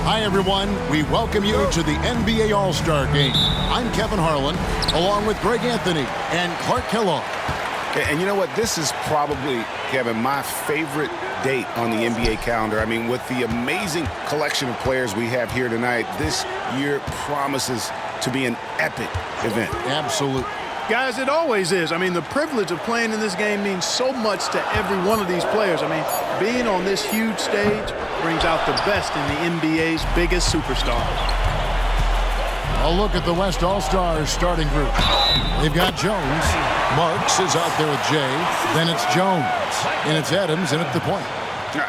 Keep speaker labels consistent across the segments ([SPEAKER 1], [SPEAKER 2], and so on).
[SPEAKER 1] Hi, everyone. We welcome you to the NBA All-Star Game. I'm Kevin Harlan, along with Greg Anthony and Clark Kellogg.
[SPEAKER 2] And you know what? This is probably, Kevin, my favorite date on the NBA calendar. I mean, with the amazing collection of players we have here tonight, this year promises to be an epic event.
[SPEAKER 1] Absolutely.
[SPEAKER 3] Guys, it always is. I mean, the privilege of playing in this game means so much to every one of these players. I mean, being on this huge stage brings out the best in the NBA's biggest superstars.
[SPEAKER 1] A look at the West All-Stars starting group. They've got Jones. Marks is out there with Jay. Then it's Jones. And it's Adams in at the point.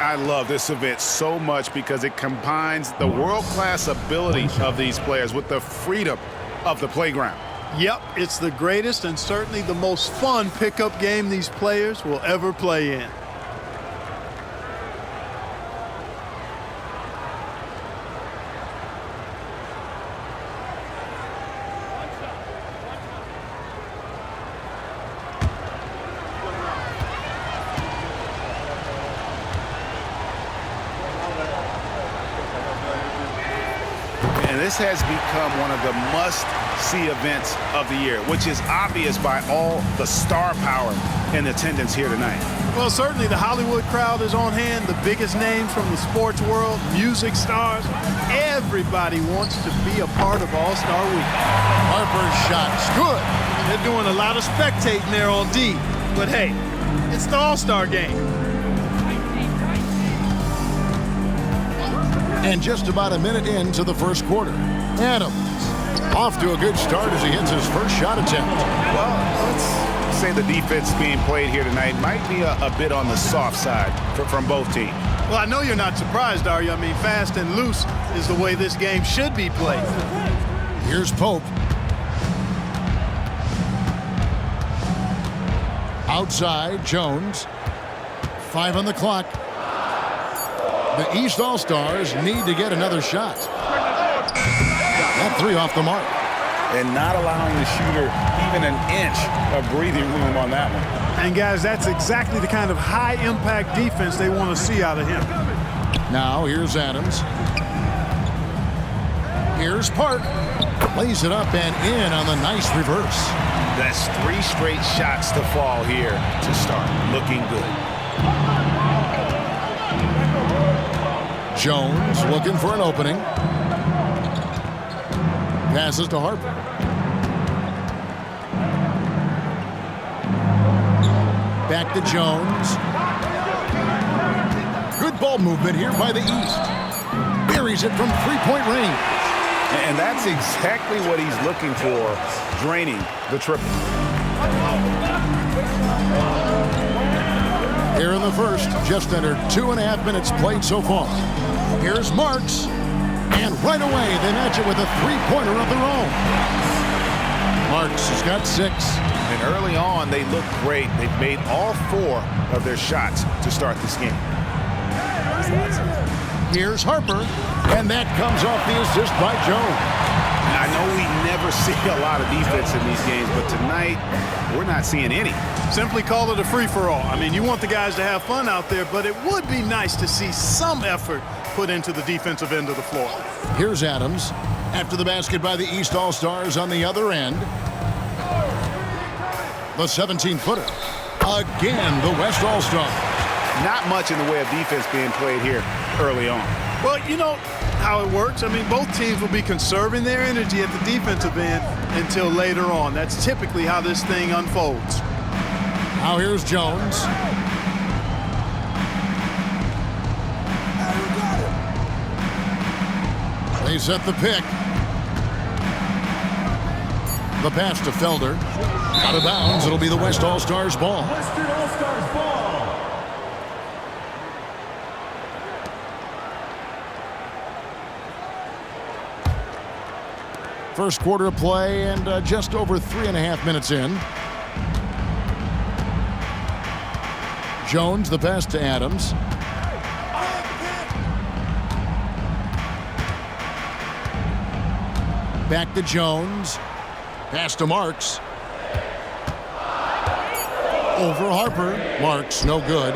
[SPEAKER 2] I love this event so much because it combines the world-class ability of these players with the freedom of the playground.
[SPEAKER 3] Yep, it's the greatest and certainly the most fun pickup game these players will ever play in.
[SPEAKER 2] And this has become one of the must-see events of the year, which is obvious by all the star power in attendance here tonight.
[SPEAKER 3] Well, certainly the Hollywood crowd is on hand, the biggest names from the sports world, music stars. Everybody wants to be a part of All-Star Week.
[SPEAKER 1] Harper's shot's good.
[SPEAKER 3] They're doing a lot of spectating there on D. But hey, it's the All-Star game.
[SPEAKER 1] And just about a minute into the first quarter. Adams off to a good start as he hits his first shot attempt.
[SPEAKER 2] Well, let's say the defense being played here tonight might be a bit on the soft side from both teams.
[SPEAKER 3] Well, I know you're not surprised, are you? I mean, fast and loose is the way this game should be played.
[SPEAKER 1] Here's Pope. Outside, Jones. 5 on the clock. The East All-Stars need to get another shot. That 3 off the mark.
[SPEAKER 2] And not allowing the shooter even an inch of breathing room on that one.
[SPEAKER 3] And, guys, that's exactly the kind of high-impact defense they want to see out of him.
[SPEAKER 1] Now, here's Adams. Here's Park. Lays it up and in on the nice reverse.
[SPEAKER 2] That's 3 straight shots to fall here to start. Looking good.
[SPEAKER 1] Jones looking for an opening. Passes to Harper. Back to Jones. Good ball movement here by the East. Buries it from three-point range.
[SPEAKER 2] And that's exactly what he's looking for, draining the triple.
[SPEAKER 1] Here in the first, just under 2.5 minutes played so far. Here's Marks. And right away, they match it with a three-pointer of their own. Marks has got 6.
[SPEAKER 2] And early on, they look great. They've made all 4 of their shots to start this game.
[SPEAKER 1] Here's Harper. And that comes off the assist by Jones.
[SPEAKER 2] I know we never see a lot of defense in these games, but tonight, we're not seeing any.
[SPEAKER 3] Simply call it a free-for-all. I mean, you want the guys to have fun out there, but it would be nice to see some effort put into the defensive end of the floor.
[SPEAKER 1] Here's Adams. After the basket by the East All-Stars on the other end. The 17-footer. Again, the West All-Stars.
[SPEAKER 2] Not much in the way of defense being played here early on.
[SPEAKER 3] Well, you know how it works. I mean, both teams will be conserving their energy at the defensive end until later on. That's typically how this thing unfolds.
[SPEAKER 1] Now here's Jones. They set the pick. The pass to Felder. Out of bounds. It'll be the West All-Stars ball.
[SPEAKER 4] Western All-Stars ball.
[SPEAKER 1] First quarter of play and just over 3.5 minutes in. Jones, the pass to Adams. Back to Jones. Pass to Marks. Over Harper. Marks, no good.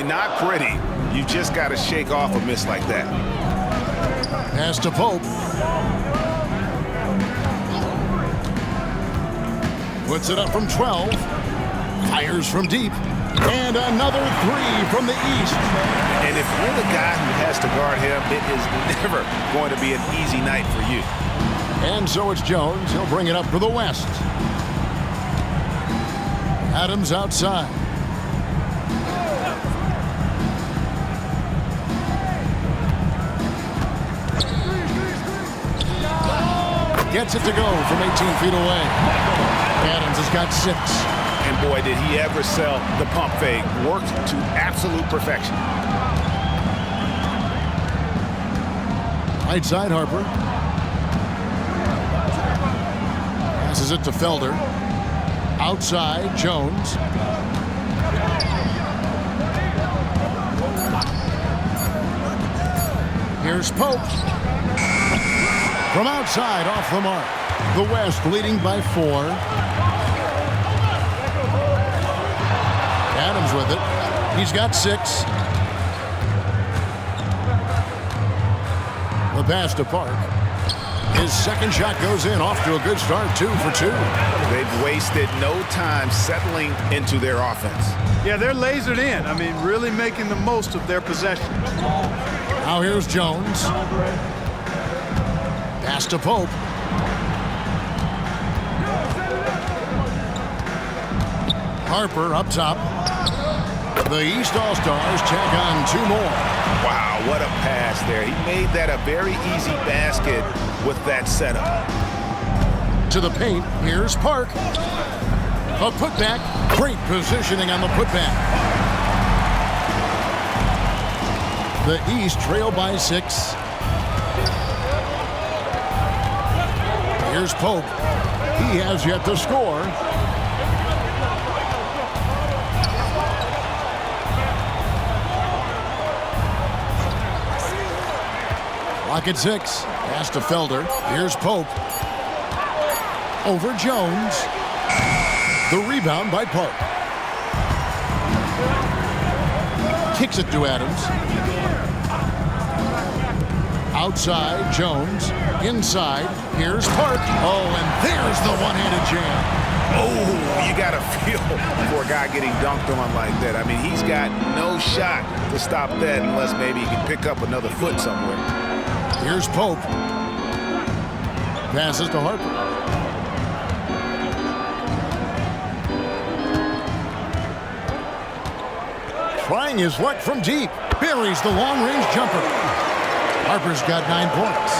[SPEAKER 2] Not pretty. You just got to shake off a miss like that.
[SPEAKER 1] Pass to Pope. Puts it up from 12. Fires from deep. And another three from the east.
[SPEAKER 2] And if you're the guy who has to guard him, it is never going to be an easy night for you.
[SPEAKER 1] And so it's Jones. He'll bring it up for the west. Adams outside. Gets it to go from 18 feet away. Adams has got 6.
[SPEAKER 2] And boy, did he ever sell the pump fake. Worked to absolute perfection.
[SPEAKER 1] Right side, Harper. Passes it to Felder. Outside, Jones. Here's Pope. From outside, off the mark. The West leading by 4. Adams with it. He's got 6. The pass to Park. His second shot goes in, off to a good start, 2 for 2.
[SPEAKER 2] They've wasted no time settling into their offense.
[SPEAKER 3] Yeah, they're lasered in. I mean, really making the most of their possession.
[SPEAKER 1] Now here's Jones. Pass to Pope. Harper up top. The East All-Stars check on 2 more.
[SPEAKER 2] Wow, what a pass there. He made that a very easy basket with that setup.
[SPEAKER 1] To the paint, here's Park. A putback. Great positioning on the putback. The East trail by 6. Here's Pope. He has yet to score. Clock at 6. Pass to Felder. Here's Pope. Over Jones. The rebound by Park. Kicks it to Adams. Outside, Jones. Inside, here's Park. Oh, and there's the one-handed jam.
[SPEAKER 2] Oh, you got to feel for a guy getting dunked on like that. I mean, he's got no shot to stop that unless maybe he can pick up another foot somewhere.
[SPEAKER 1] Here's Pope. Passes to Harper. Trying his luck from deep. Buries the long-range jumper. Harper's got 9 points.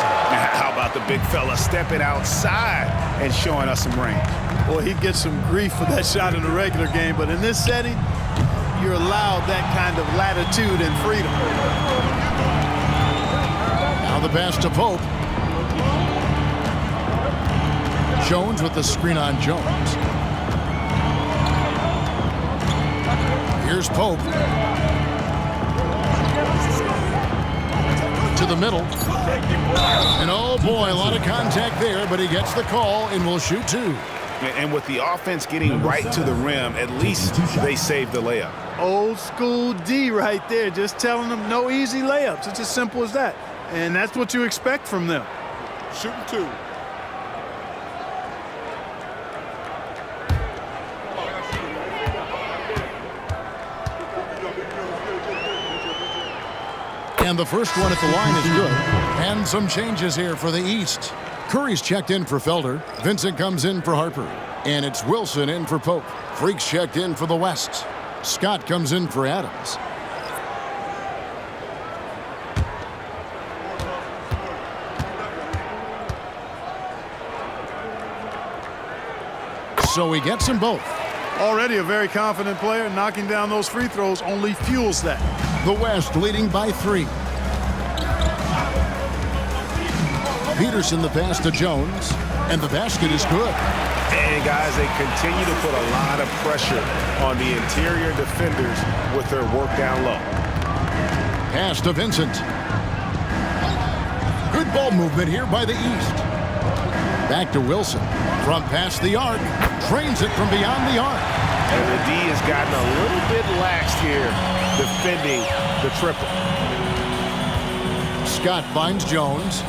[SPEAKER 2] How about the big fella stepping outside and showing us some range?
[SPEAKER 3] Well, he'd get some grief for that shot in the regular game, but in this setting, you're allowed that kind of latitude and freedom.
[SPEAKER 1] Now the pass to Pope. Jones with the screen on Jones. Here's Pope. To the middle. And oh boy, a lot of contact there, but he gets the call and will shoot 2.
[SPEAKER 2] And with the offense getting right to the rim, at least they saved the layup.
[SPEAKER 3] Old school D right there, just telling them no easy layups. It's as simple as that. And that's what you expect from them.
[SPEAKER 2] Shooting 2.
[SPEAKER 1] And the first one at the line is good. And some changes here for the East. Curry's checked in for Felder. Vincent comes in for Harper. And it's Wilson in for Pope. Freaks checked in for the West. Scott comes in for Adams. So he gets them both.
[SPEAKER 3] Already a very confident player. Knocking down those free throws only fuels that.
[SPEAKER 1] The West leading by 3. Peterson the pass to Jones. And the basket is good.
[SPEAKER 2] And guys, they continue to put a lot of pressure on the interior defenders with their work down low.
[SPEAKER 1] Pass to Vincent. Good ball movement here by the East. Back to Wilson. From past the arc. Trains it from beyond the arc.
[SPEAKER 2] And the D has gotten a little bit lax here defending the triple.
[SPEAKER 1] Scott finds Jones.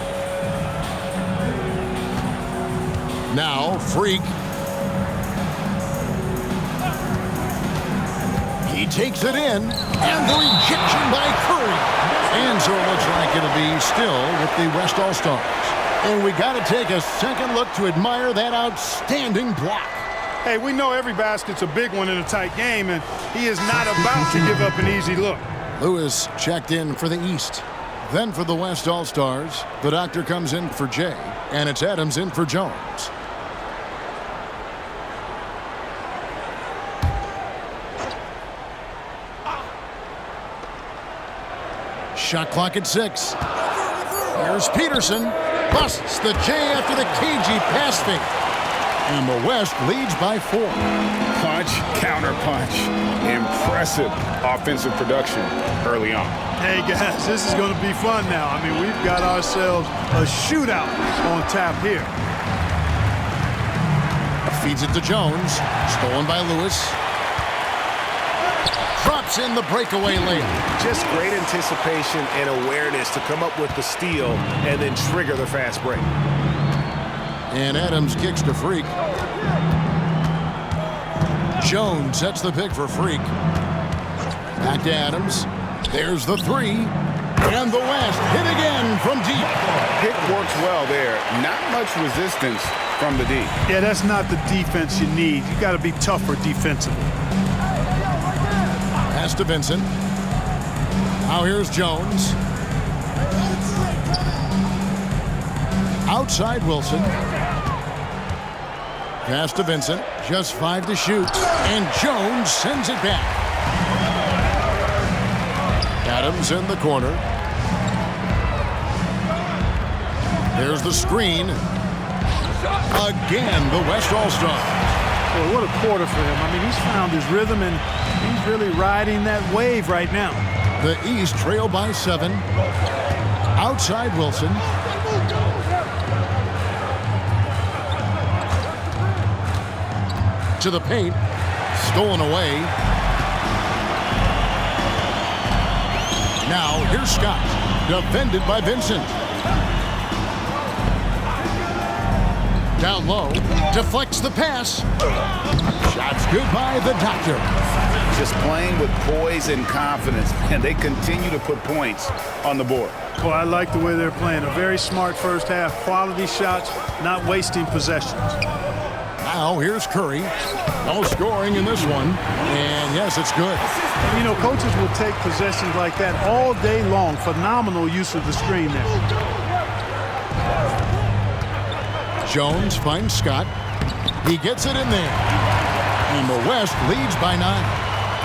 [SPEAKER 1] Now, Freak. He takes it in, and the rejection by Curry. And so it looks like it'll be still with the West All-Stars. And we got to take a second look to admire that outstanding block.
[SPEAKER 3] Hey, we know every basket's a big one in a tight game, and he is not about to give up an easy look.
[SPEAKER 1] Lewis checked in for the East. Then for the West All-Stars, the doctor comes in for Jay, and it's Adams in for Jones. Shot clock at 6. Here's Peterson. Busts the J after the cagey pass fake. And the West leads by 4.
[SPEAKER 2] Punch, counter punch. Impressive offensive production early on.
[SPEAKER 3] Hey, guys, this is going to be fun now. I mean, we've got ourselves a shootout on tap here.
[SPEAKER 1] Feeds it to Jones. Stolen by Lewis. Drops in the breakaway layup.
[SPEAKER 2] Just great anticipation and awareness to come up with the steal and then trigger the fast break.
[SPEAKER 1] And Adams kicks to Freak. Jones sets the pick for Freak. Back to Adams. There's the 3. And the West hit again from deep.
[SPEAKER 2] Pick works well there. Not much resistance from the D.
[SPEAKER 3] Yeah, that's not the defense you need. You got to be tougher defensively.
[SPEAKER 1] Pass to Vincent. Now here's Jones. Outside Wilson. Pass to Vincent. Just 5 to shoot. And Jones sends it back. Adams in the corner. There's the screen. Again, the West All-Stars.
[SPEAKER 3] Boy, what a quarter for him. I mean, he's found his rhythm, and he's really riding that wave right now.
[SPEAKER 1] The East trail by 7. Outside Wilson. To the paint. Stolen away. Now, here's Scott. Defended by Vincent. Down low. Deflects the pass. Shots good by the doctor.
[SPEAKER 2] Just playing with poise and confidence, and they continue to put points on the board.
[SPEAKER 3] Well, I like the way they're playing. A very smart first half. Quality shots, not wasting possessions.
[SPEAKER 1] Now here's Curry. No scoring in this one. And yes, it's good.
[SPEAKER 3] You know, coaches will take possessions like that all day long. Phenomenal use of the screen there.
[SPEAKER 1] Jones finds Scott. He gets it in there. And the West leads by 9.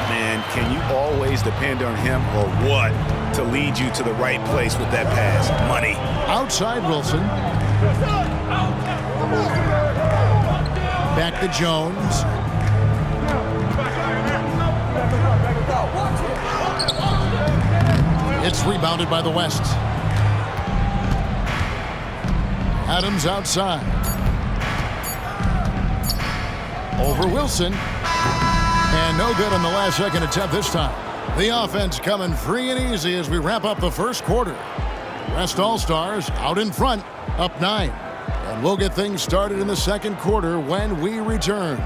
[SPEAKER 2] Man, can you always depend on him or what to lead you to the right place with that pass? Money.
[SPEAKER 1] Outside Wilson. Back to Jones. It's rebounded by the West. Adams outside. Over Wilson. And no good on the last second attempt this time. The offense coming free and easy as we wrap up the first quarter. West All-Stars out in front, up 9. And we'll get things started in the second quarter when we return.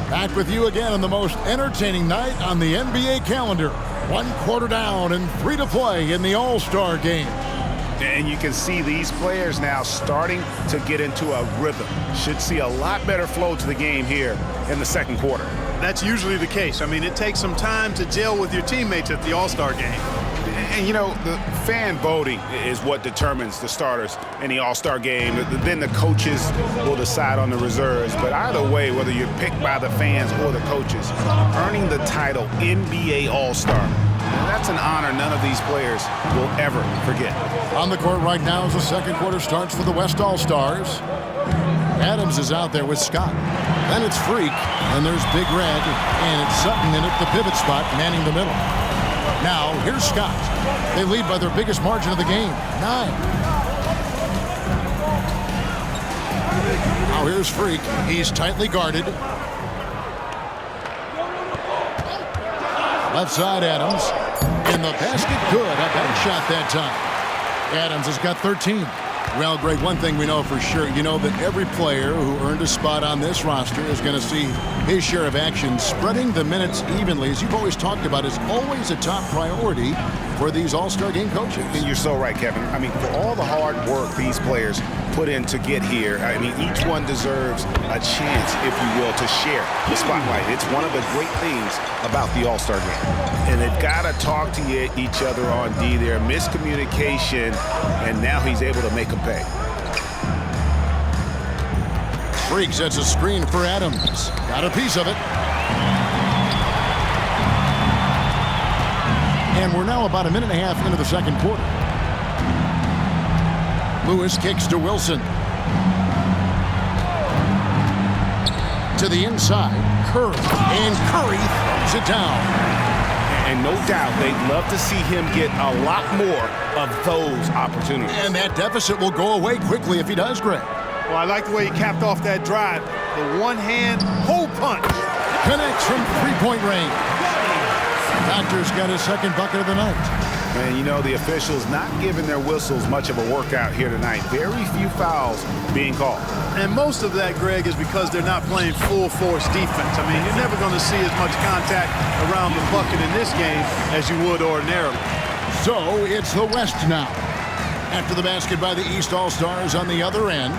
[SPEAKER 1] Back with you again on the most entertaining night on the NBA calendar. 1 quarter down and 3 to play in the All-Star game.
[SPEAKER 2] And you can see these players now starting to get into a rhythm. Should see a lot better flow to the game here in the second quarter.
[SPEAKER 3] That's usually the case. I mean, it takes some time to gel with your teammates at the All-Star game.
[SPEAKER 2] And, you know, the fan voting is what determines the starters in the All-Star game. Then the coaches will decide on the reserves. But either way, whether you're picked by the fans or the coaches, earning the title NBA All-Star And that's an honor none of these players will ever forget.
[SPEAKER 1] On the court right now as the second quarter starts for the West All-Stars. Adams is out there with Scott. Then it's Freak, and there's Big Red, and it's Sutton in at the pivot spot, manning the middle. Now, here's Scott. They lead by their biggest margin of the game, 9. Now here's Freak. He's tightly guarded. Left side, Adams. In the basket, good. A bank shot that time. Adams has got 13. Well, Greg, one thing we know for sure, you know that every player who earned a spot on this roster is going to see his share of action. Spreading the minutes evenly, as you've always talked about, is always a top priority for these All-Star game coaches.
[SPEAKER 2] And you're so right, Kevin. I mean, for all the hard work these players put in to get here, I mean, each one deserves a chance, if you will, to share the spotlight. It's one of the great things about the All-Star game. And they've got to talk to each other on D there. Miscommunication, and now he's able to make them pay.
[SPEAKER 1] Freak sets a screen for Adams. Got a piece of it. And we're now about a minute and a half into the second quarter. Lewis kicks to Wilson. To the inside, Curry. And Curry throws it down.
[SPEAKER 2] And no doubt they'd love to see him get a lot more of those opportunities.
[SPEAKER 1] And that deficit will go away quickly if he does, Greg.
[SPEAKER 3] Well, I like the way he capped off that drive. The one-hand hole punch.
[SPEAKER 1] Connects from three-point range. Doctor's got his second bucket of the night.
[SPEAKER 2] And, you know, the officials not giving their whistles much of a workout here tonight. Very few fouls being called.
[SPEAKER 3] And most of that, Greg, is because they're not playing full-force defense. I mean, you're never going to see as much contact around the bucket in this game as you would ordinarily.
[SPEAKER 1] So it's the West now. After the basket by the East All-Stars on the other end.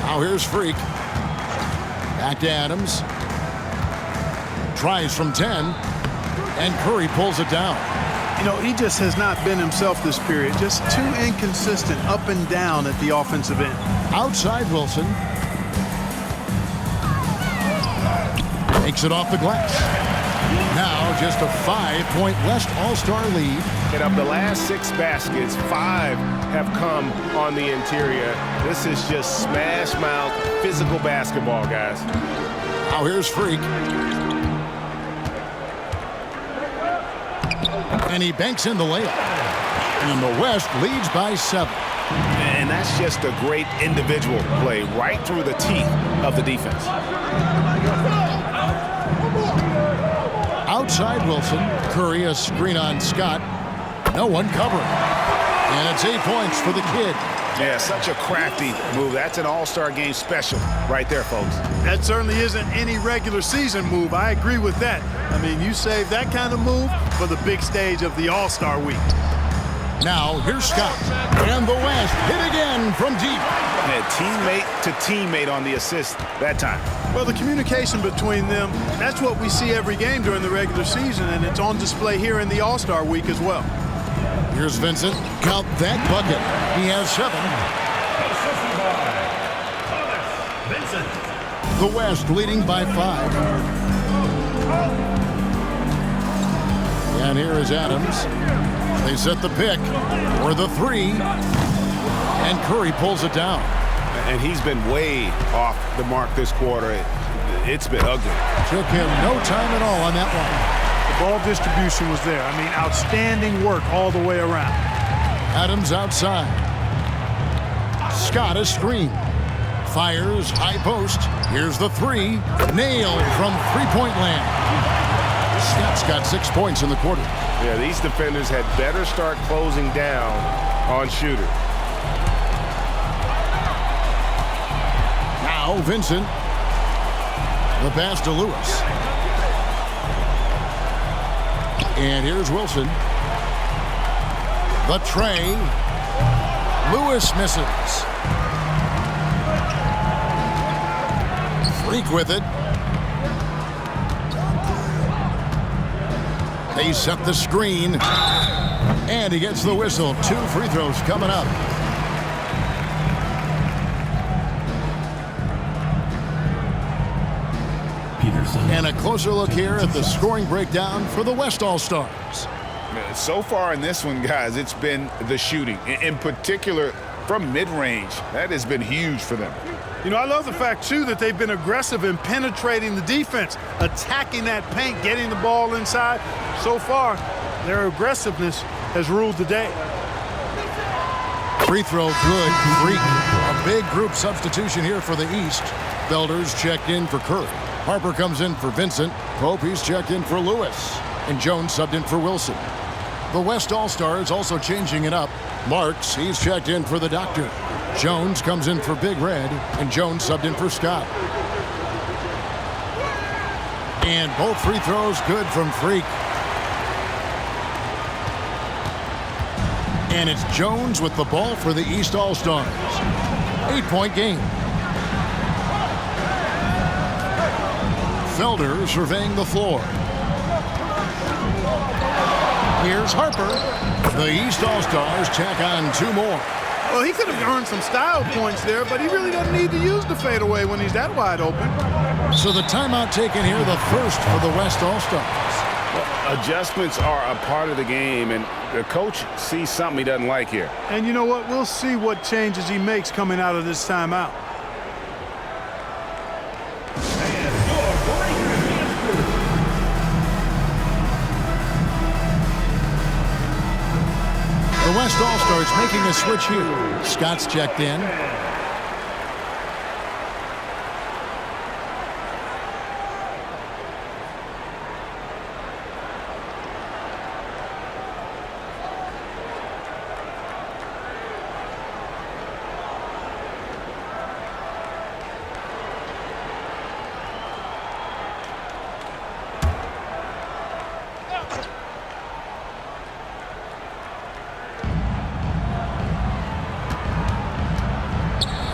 [SPEAKER 1] Now here's Freak. Back to Adams. Tries from 10. And Curry pulls it down.
[SPEAKER 3] You know, he just has not been himself this period. Just too inconsistent up and down at the offensive end.
[SPEAKER 1] Outside Wilson. Takes it off the glass. Now just a 5-point West All-Star lead.
[SPEAKER 5] And of the last 6 baskets, 5 have come on the interior. This is just smash mouth physical basketball, guys.
[SPEAKER 1] Now here's Freak. And he banks in the layup. And the West leads by 7.
[SPEAKER 2] And that's just a great individual play right through the teeth of the defense.
[SPEAKER 1] Outside Wilson. Curry, a screen on Scott. No one covering. And it's 8 points for the kid.
[SPEAKER 2] Yeah, such a crafty move. That's an All-Star game special right there, folks.
[SPEAKER 3] That certainly isn't any regular season move. I agree with that. I mean, you save that kind of move for the big stage of the All-Star week.
[SPEAKER 1] Now, here's Scott. And the West hit again from deep.
[SPEAKER 2] And teammate to teammate on the assist that time.
[SPEAKER 3] Well, the communication between them, that's what we see every game during the regular season, and it's on display here in the All-Star week as well.
[SPEAKER 1] Here's Vincent. Count that bucket. He has 7. The West leading by 5. And here is Adams. They set the pick for the 3. And Curry pulls it down.
[SPEAKER 2] And he's been way off the mark this quarter. It's been ugly.
[SPEAKER 1] Took him no time at all on that one.
[SPEAKER 3] The ball distribution was there. I mean, outstanding work all the way around.
[SPEAKER 1] Adams outside. Scott a screen. Fires, high post. Here's the 3. Nailed from three-point land. Scott's got 6 points in the quarter.
[SPEAKER 5] Yeah, these defenders had better start closing down on shooters.
[SPEAKER 1] Now Vincent. The pass to Lewis. And here's Wilson. The tray. Lewis misses. Freak with it. They set the screen. And he gets the whistle. 2 free throws coming up.
[SPEAKER 6] Peter.
[SPEAKER 1] And a closer look here at the scoring breakdown for the West All-Stars.
[SPEAKER 2] So far in this one, guys, it's been the shooting, in particular from mid-range. That has been huge for them.
[SPEAKER 3] You know, I love the fact, too, that they've been aggressive in penetrating the defense, attacking that paint, getting the ball inside. So far, their aggressiveness has ruled the day.
[SPEAKER 1] Free throw good. Freak. A big group substitution here for the East. Felder's checked in for Curry. Harper comes in for Vincent. Pope, he's checked in for Lewis. And Jones subbed in for Wilson. The West All-Stars also changing it up. Marks, he's checked in for the Doctor. Jones comes in for Big Red. And Jones subbed in for Scott. And both free throws good from Freak. And it's Jones with the ball for the East All-Stars. 8-point game. Felder surveying the floor. Here's Harper. The East All-Stars tack on 2 more.
[SPEAKER 3] Well, he could have earned some style points there, but he really doesn't need to use the fadeaway when he's that wide open.
[SPEAKER 1] So the timeout taken here, the first for the West All-Stars.
[SPEAKER 2] Well, adjustments are a part of the game, and the coach sees something he doesn't like here.
[SPEAKER 3] And you know what? We'll see what changes he makes coming out of this timeout.
[SPEAKER 1] The West All-Stars making a switch here. Scott's checked in.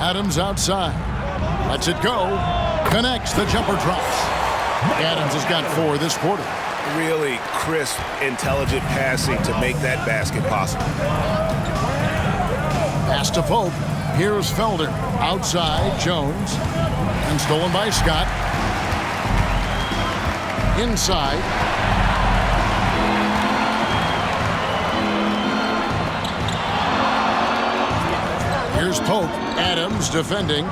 [SPEAKER 1] Adams outside. Lets it go. Connects. The jumper drops. Adams has got 4 this quarter.
[SPEAKER 2] Really crisp, intelligent passing to make that basket possible.
[SPEAKER 1] Pass to Pope. Here's Felder. Outside. Jones. And stolen by Scott. Inside. Here's Pope. Adams defending.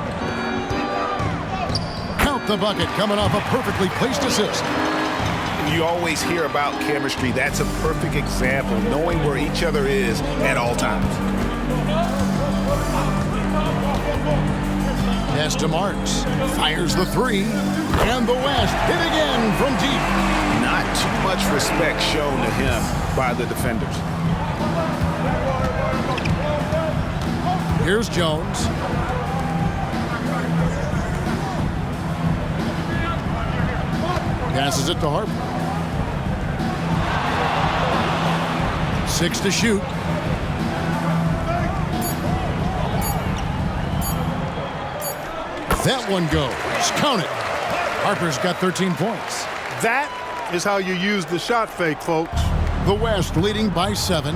[SPEAKER 1] Count the bucket, coming off a perfectly placed assist.
[SPEAKER 2] You always hear about chemistry. That's a perfect example, knowing where each other is at all times.
[SPEAKER 1] Pass to Marks. Fires the 3. And the West hit again from deep.
[SPEAKER 2] Not too much respect shown to him by the defenders.
[SPEAKER 1] Here's Jones. Passes it to Harper. 6 to shoot. That one goes. Count it. Harper's got 13 points.
[SPEAKER 3] That is how you use the shot fake, folks.
[SPEAKER 1] The West leading by 7.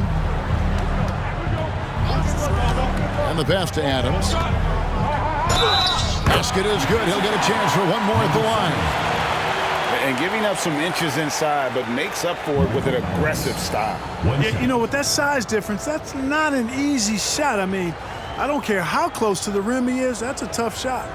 [SPEAKER 1] And the pass to Adams. Basket is good. He'll get a chance for one more at the line.
[SPEAKER 2] And giving up some inches inside, but makes up for it with an aggressive style.
[SPEAKER 3] Yeah, you know, with that size difference, that's not an easy shot. I mean, I don't care how close to the rim he is, that's a tough shot.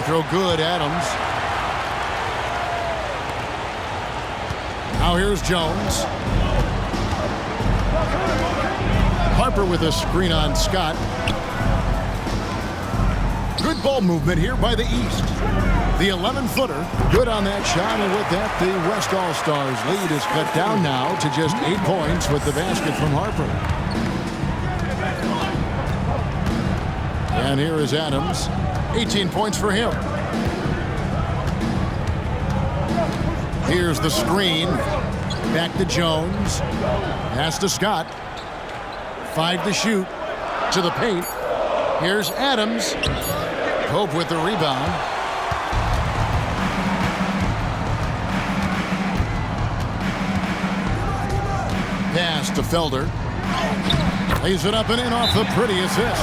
[SPEAKER 1] Throw good, Adams. Now here's Jones. Harper with a screen on Scott. Good ball movement here by the East. The 11-footer, good on that shot, and with that, the West All-Stars lead is cut down now to just 8 points with the basket from Harper. And here is Adams. 18 points for him. Here's the screen. Back to Jones. Pass to Scott. 5 to shoot. To the paint. Here's Adams. Pope with the rebound. pass to Felder. Lays it up and in off the pretty assist.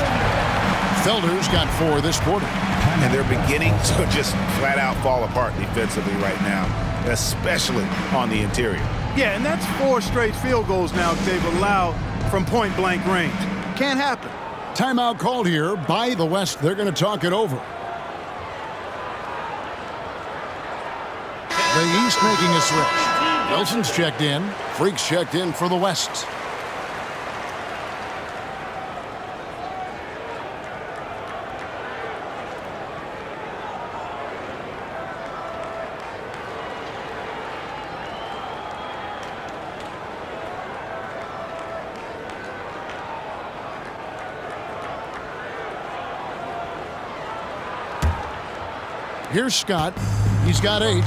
[SPEAKER 1] Felder's got 4 this quarter.
[SPEAKER 2] And they're beginning to just flat out fall apart defensively right now, especially on the interior.
[SPEAKER 3] Yeah, and that's 4 straight field goals now they've allowed from point-blank range. Can't happen.
[SPEAKER 1] Timeout called here by the West. They're going to talk it over. The East making a switch. Wilson's checked in. Freak's checked in for the West. Here's Scott. He's got 8.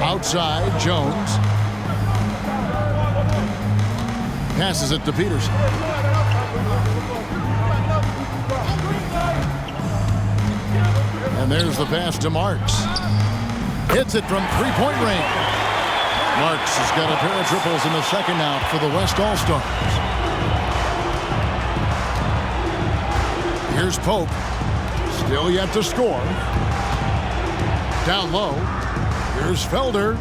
[SPEAKER 1] Outside, Jones. Passes it to Peterson. And there's the pass to Marks. Hits it from 3-point range. Marks has got a pair of triples in the second now for the West All-Stars. Here's Pope. Still yet to score. Down low. Here's Felder.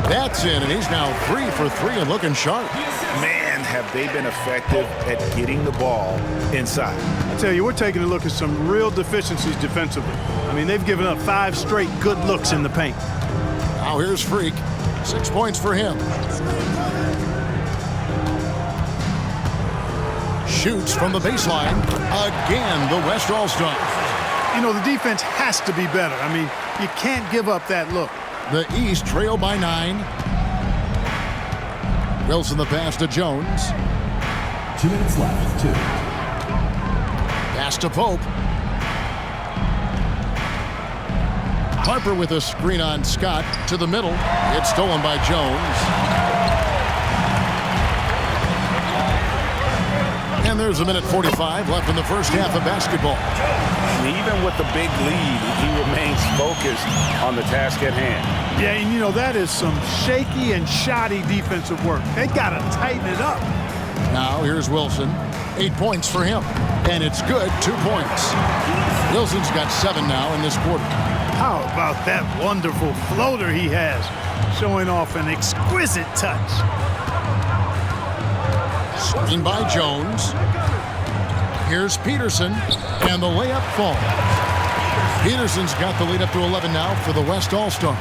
[SPEAKER 1] That's in, and he's now 3 for 3 and looking sharp.
[SPEAKER 2] Man, have they been effective at getting the ball inside.
[SPEAKER 3] I tell you, we're taking a look at some real deficiencies defensively. I mean, they've given up 5 straight good looks in the paint.
[SPEAKER 1] Now here's Freak. 6 points for him. Shoots from the baseline. Again, the West All-Stars.
[SPEAKER 3] You know, the defense has to be better. I mean, you can't give up that look.
[SPEAKER 1] The East trail by 9. Wilson the pass to Jones.
[SPEAKER 4] 2 minutes left. 2.
[SPEAKER 1] Pass to Pope. Harper with a screen on Scott to the middle. It's stolen by Jones. And there's 1:45 left in the first half of basketball.
[SPEAKER 2] And even with the big lead, he remains focused on the task at hand.
[SPEAKER 3] Yeah, and you know, that is some shaky and shoddy defensive work. They got to tighten it up.
[SPEAKER 1] Now here's Wilson. 8 points for him. And it's good. 2 points. Wilson's got 7 now in this quarter.
[SPEAKER 3] How about that wonderful floater he has, showing off an exquisite touch.
[SPEAKER 1] Screen by Jones. Here's Peterson, and the layup falls. Peterson's got the lead up to 11 now for the West All-Stars.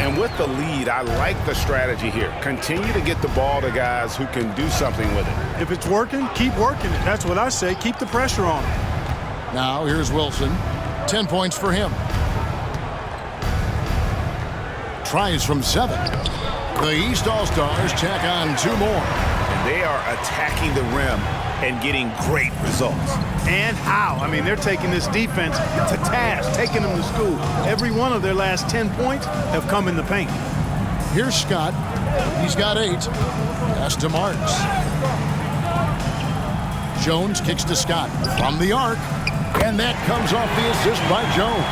[SPEAKER 2] And with the lead, I like the strategy here. Continue to get the ball to guys who can do something with it.
[SPEAKER 3] If it's working, keep working it. That's what I say. Keep the pressure on him.
[SPEAKER 1] Now here's Wilson. 10 points for him. Tries from 7. The East All-Stars tack on 2 more.
[SPEAKER 2] They are attacking the rim and getting great results.
[SPEAKER 3] And how? I mean, they're taking this defense to task, taking them to school. Every one of their last 10 points have come in the paint.
[SPEAKER 1] Here's Scott. He's got 8. Pass to Marks. Jones kicks to Scott from the arc. And that comes off the assist by Jones.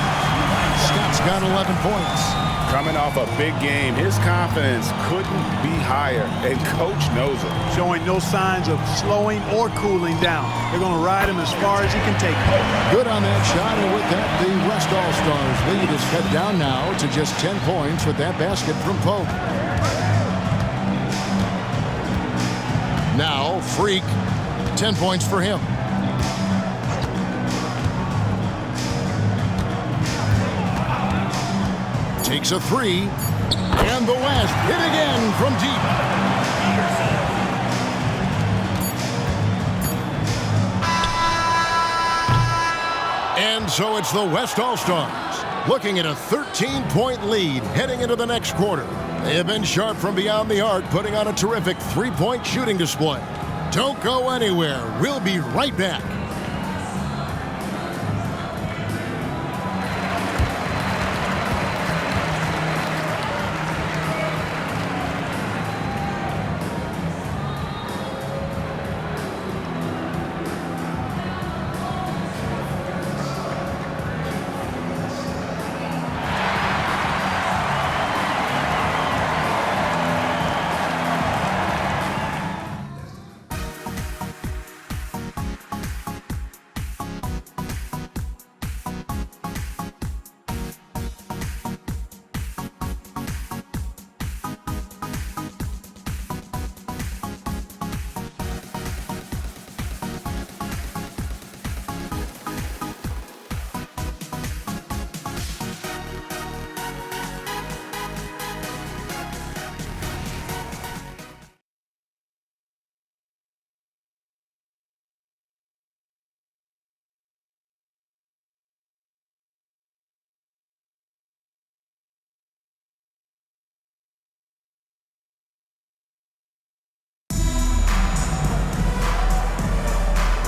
[SPEAKER 1] Scott's got 11 points.
[SPEAKER 2] Coming off a big game, his confidence couldn't be higher, and coach knows it.
[SPEAKER 3] Showing no signs of slowing or cooling down. They're going to ride him as far as he can take him.
[SPEAKER 1] Good on that shot, and with that, the West All-Stars lead is cut down now to just 10 points with that basket from Pope. Now, Freak, 10 points for him. Takes a 3, and the West hit again from deep. And so it's the West All-Stars looking at a 13-point lead heading into the next quarter. They have been sharp from beyond the arc, putting on a terrific 3-point shooting display. Don't go anywhere. We'll be right back.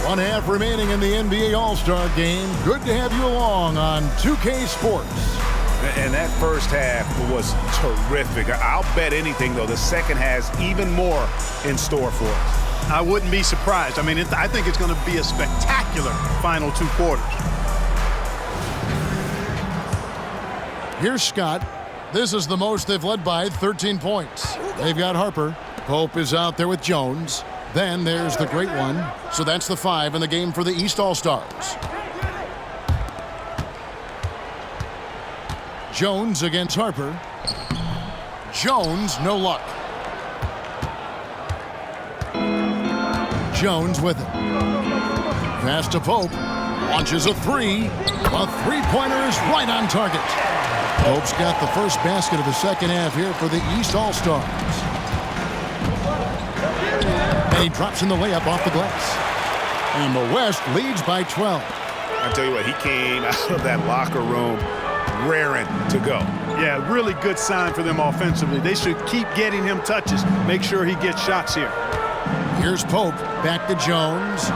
[SPEAKER 1] 1 half remaining in the NBA All-Star Game. Good to have you along on 2K Sports.
[SPEAKER 2] And that first half was terrific. I'll bet anything, though, the second has even more in store for us.
[SPEAKER 3] I wouldn't be surprised. I mean, I think it's going to be a spectacular final 2 quarters.
[SPEAKER 1] Here's Scott. This is the most they've led by, 13 points. They've got Harper. Pope is out there with Jones. Then there's the great one. So that's the 5 in the game for the East All-Stars. Jones against Harper. Jones, no luck. Jones with it. Pass to Pope. Launches a 3. A three-pointer is right on target. Pope's got the first basket of the second half here for the East All-Stars. And he drops in the layup off the glass. And the West leads by 12.
[SPEAKER 2] I tell you what, he came out of that locker room raring to go.
[SPEAKER 3] Yeah, really good sign for them offensively. They should keep getting him touches. Make sure he gets shots here.
[SPEAKER 1] Here's Pope. Back to Jones.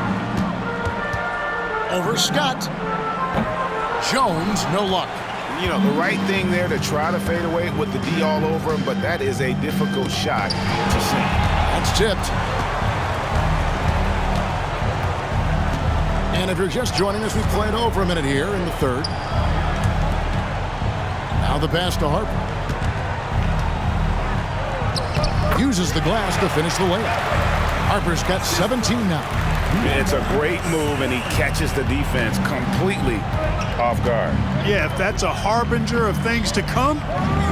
[SPEAKER 1] Over Scott. Jones, no luck.
[SPEAKER 2] You know, the right thing there to try to fade away with the D all over him, but that is a difficult shot to sink.
[SPEAKER 1] That's tipped. And if you're just joining us, we've played over a minute here in the third. Now the pass to Harper. Uses the glass to finish the layup. Harper's got 17 now.
[SPEAKER 2] It's a great move, and he catches the defense completely off guard.
[SPEAKER 3] Yeah, if that's a harbinger of things to come,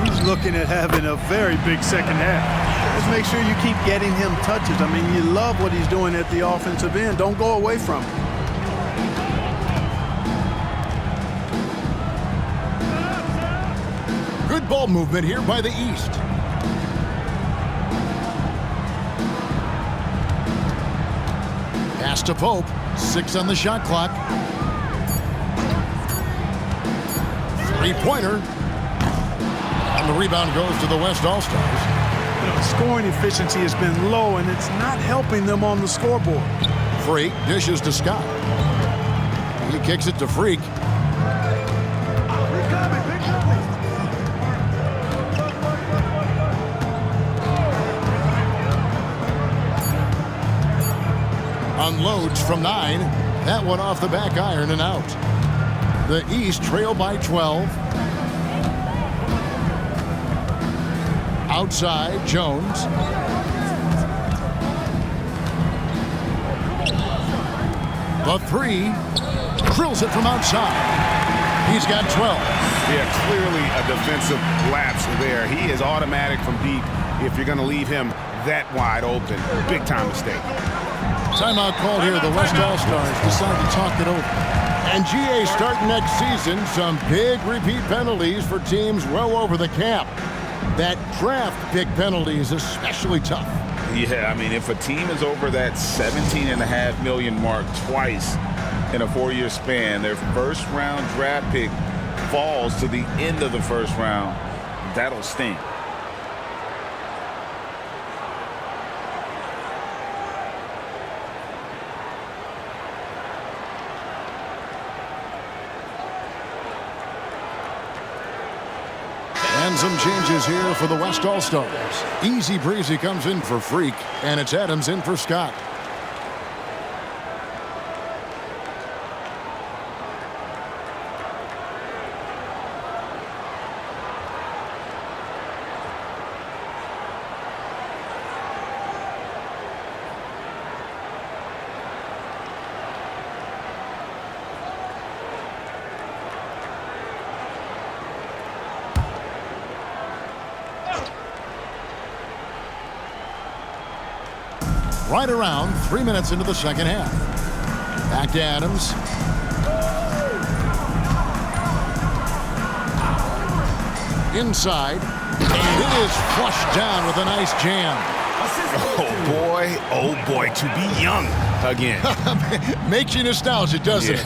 [SPEAKER 3] he's looking at having a very big second half. Just make sure you keep getting him touches. I mean, you love what he's doing at the offensive end. Don't go away from him.
[SPEAKER 1] Good ball movement here by the East. Pass to Pope. 6 on the shot clock. Three-pointer. And the rebound goes to the West All-Stars.
[SPEAKER 3] You know, scoring efficiency has been low, and it's not helping them on the scoreboard.
[SPEAKER 1] Freak dishes to Scott. He kicks it to Freak. Unloads from 9. That one off the back iron and out. The East trail by 12. Outside, Jones. The 3. Drills it from outside. He's got 12.
[SPEAKER 2] Yeah, clearly a defensive lapse there. He is automatic from deep if you're going to leave him that wide open. Big time mistake.
[SPEAKER 1] Timeout called here. The West All-Stars decide to talk it over. And GA starting next season, some big repeat penalties for teams well over the cap. That draft pick penalty is especially tough.
[SPEAKER 6] Yeah, I mean, if a team is over that $17.5 million mark twice in a 4-year span, their first-round draft pick falls to the end of the first round, that'll sting.
[SPEAKER 1] And some changes here for the West All-Stars. Easy Breezy comes in for Freak, and it's Adams in for Scott. Right around 3 minutes into the second half. Back to Adams. Inside. And it is flushed down with a nice jam.
[SPEAKER 2] Oh boy, to be young again.
[SPEAKER 1] Makes you nostalgic, doesn't it?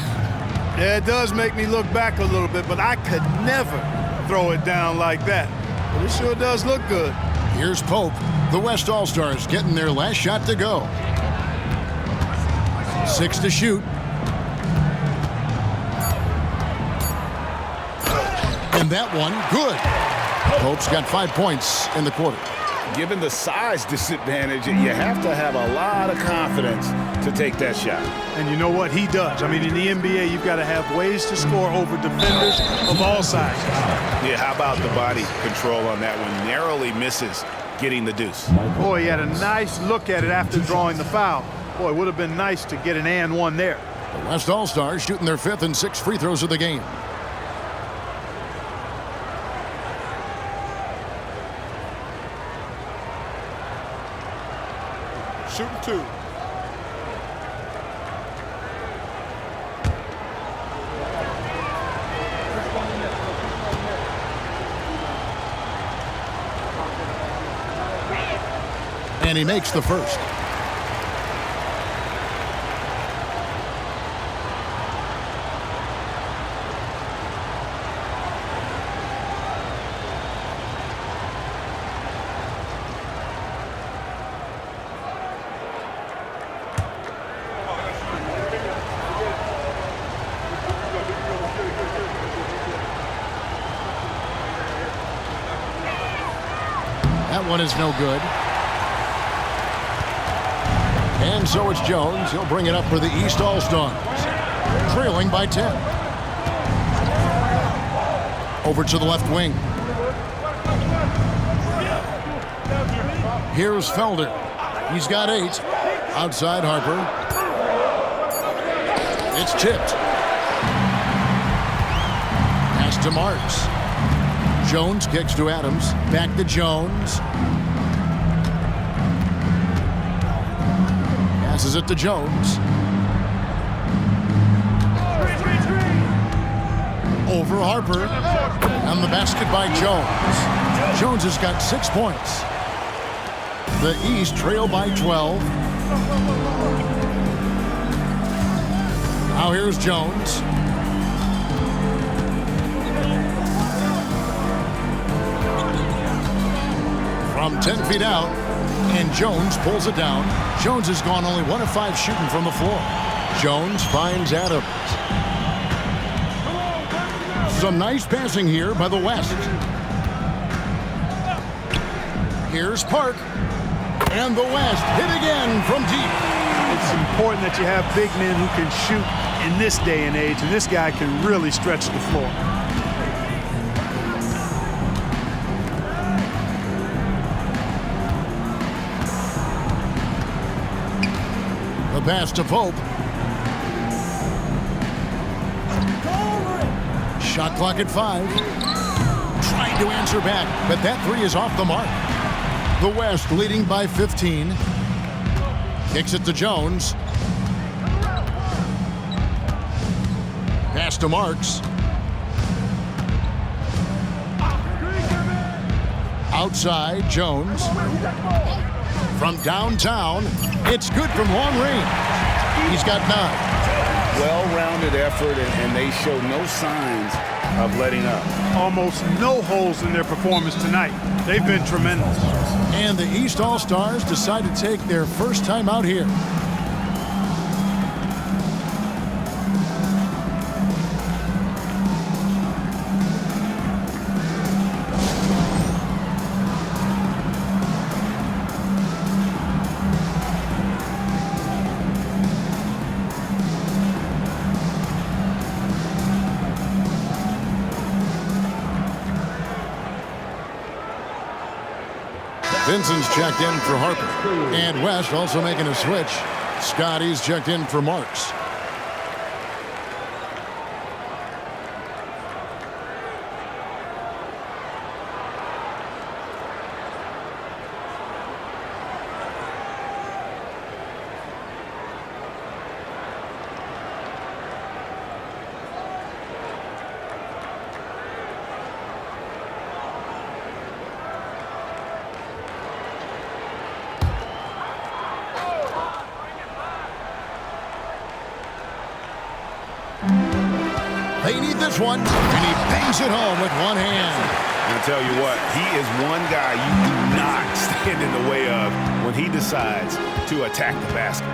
[SPEAKER 3] Yeah, it does make me look back a little bit, but I could never throw it down like that. But it sure does look good.
[SPEAKER 1] Here's Pope. The West All-Stars getting their last shot to go. 6 to shoot. And that one, good. Pope's got 5 points in the quarter.
[SPEAKER 2] Given the size disadvantage, you have to have a lot of confidence to take that shot.
[SPEAKER 3] And you know what? He does. I mean, in the NBA, you've got to have ways to score over defenders of all sizes.
[SPEAKER 2] Yeah, how about the body control on that one? Narrowly misses getting the deuce.
[SPEAKER 3] Boy, he had a nice look at it after drawing the foul. Boy, it would have been nice to get an and one there.
[SPEAKER 1] The West All-Stars shooting their 5th and 6th free throws of the game.
[SPEAKER 3] Shooting 2.
[SPEAKER 1] And he makes the first. That one is no good. And so it's Jones. He'll bring it up for the East All-Stars. Trailing by 10. Over to the left wing. Here's Felder. He's got 8. Outside Harper. It's tipped. Pass to Marks. Jones kicks to Adams. Back to Jones. Passes it to Jones. Over Harper. And the basket by Jones. Jones has got 6 points. The East trail by 12. Now here's Jones. From 10 feet out, and Jones pulls it down. Jones has gone only 1 of 5 shooting from the floor. Jones finds Adams. Some nice passing here by the West. Here's Park. And the West hit again from deep.
[SPEAKER 3] It's important that you have big men who can shoot in this day and age, and this guy can really stretch the floor.
[SPEAKER 1] The pass to Pope. Shot clock at 5. Trying to answer back, but that 3 is off the mark. The West leading by 15. Kicks it to Jones. Pass to Marks. Outside, Jones. From downtown, it's good from long range. He's got 9.
[SPEAKER 2] Well-rounded effort, and they show no signs of letting up.
[SPEAKER 3] Almost no holes in their performance tonight. They've been tremendous.
[SPEAKER 1] And the East All-Stars decide to take their first time out here. Vincent's checked in for Harper. And West also making a switch. Scotty's checked in for Marks. They need this one, and he bangs it home with one hand.
[SPEAKER 2] I'll tell you what, he is one guy you do not stand in the way of when he decides to attack the basket.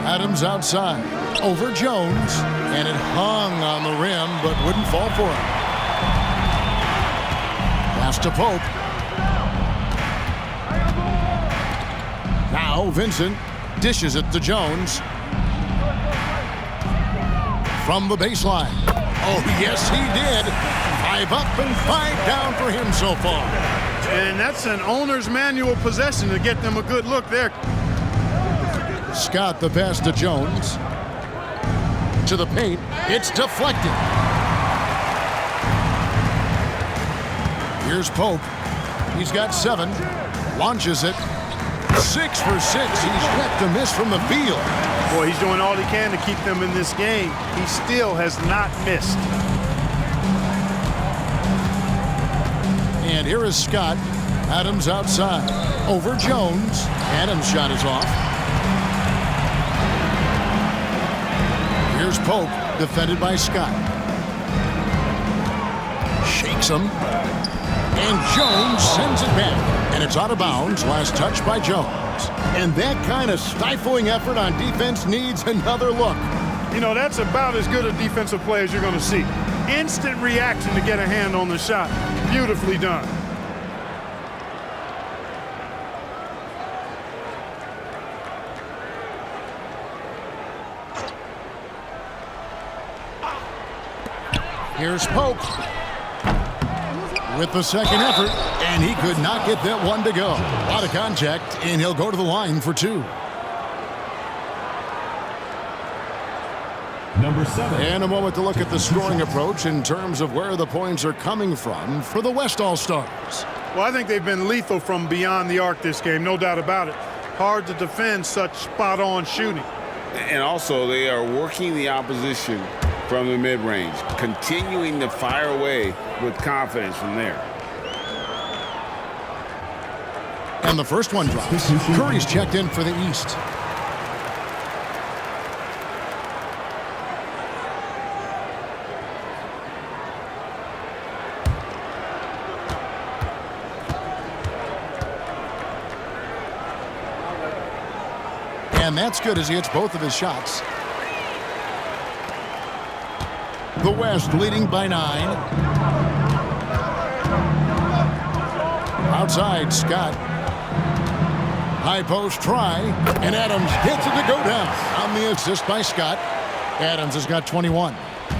[SPEAKER 1] Adams outside. Over Jones. And it hung on the rim, but wouldn't fall for him. Pass to Pope. Now Vincent dishes it to Jones. From the baseline. Oh, yes, he did. 5 up and 5 down for him so far.
[SPEAKER 3] And that's an owner's manual possession to get them a good look there.
[SPEAKER 1] Scott the pass to Jones. To the paint. It's deflected. Here's Pope. He's got 7. Launches it. 6 for 6. He's yet to miss from the field.
[SPEAKER 3] Boy, he's doing all he can to keep them in this game. He still has not missed.
[SPEAKER 1] And here is Scott. Adams outside. Over Jones. Adams' shot is off. Here's Pope. Defended by Scott. Shakes him. And Jones sends it back. And it's out of bounds. Last touch by Jones. And that kind of stifling effort on defense needs another look.
[SPEAKER 3] You know, that's about as good a defensive play as you're going to see. Instant reaction to get a hand on the shot. Beautifully done.
[SPEAKER 1] Here's Pope with the second effort, and he could not get that one to go. A lot of contact, and he'll go to the line for 2.
[SPEAKER 4] Number 7.
[SPEAKER 1] And a moment to look at the scoring approach in terms of where the points are coming from for the West All-Stars.
[SPEAKER 3] Well, I think they've been lethal from beyond the arc this game, no doubt about it. Hard to defend such spot-on shooting.
[SPEAKER 2] And also, they are working the opposition from the mid-range, continuing to fire away with confidence from there.
[SPEAKER 1] And the first one drops. Curry's checked in for the East. And that's good as he hits both of his shots. The West leading by 9. Outside, Scott. High post try, and Adams gets it to go down on the assist by Scott. Adams has got 21.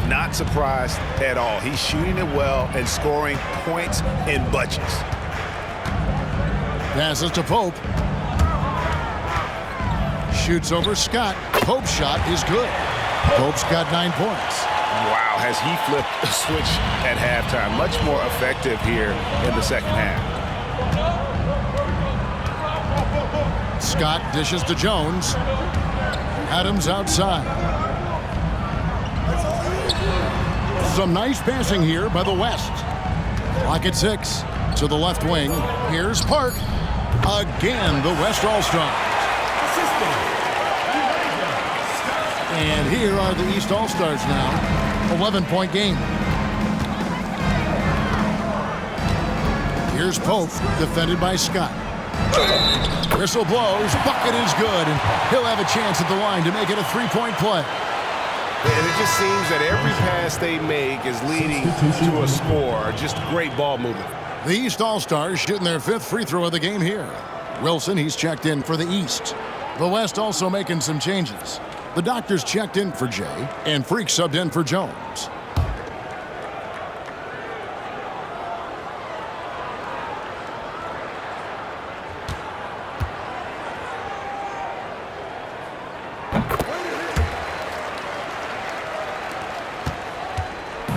[SPEAKER 2] Not surprised at all. He's shooting it well and scoring points in bunches.
[SPEAKER 1] Passes to Pope. Shoots over Scott. Pope's shot is good. Pope's got 9 points.
[SPEAKER 2] Wow, has he flipped a switch at halftime. Much more effective here in the second half.
[SPEAKER 1] Scott dishes to Jones. Adams outside. Some nice passing here by the West. Clock at 6 to the left wing. Here's Park. Again, the West All-Stars. And here are the East All-Stars now. 11-point game. Here's Pope, defended by Scott. Whistle blows, bucket is good, and he'll have a chance at the line to make it a 3-point play.
[SPEAKER 5] And it just seems that every pass they make is leading to a score. Just great ball movement.
[SPEAKER 1] The East All-Stars shooting their 5th free throw of the game here. Wilson, he's checked in for the East. The West also making some changes. The Doctors checked in for Jay, and Freak subbed in for Jones.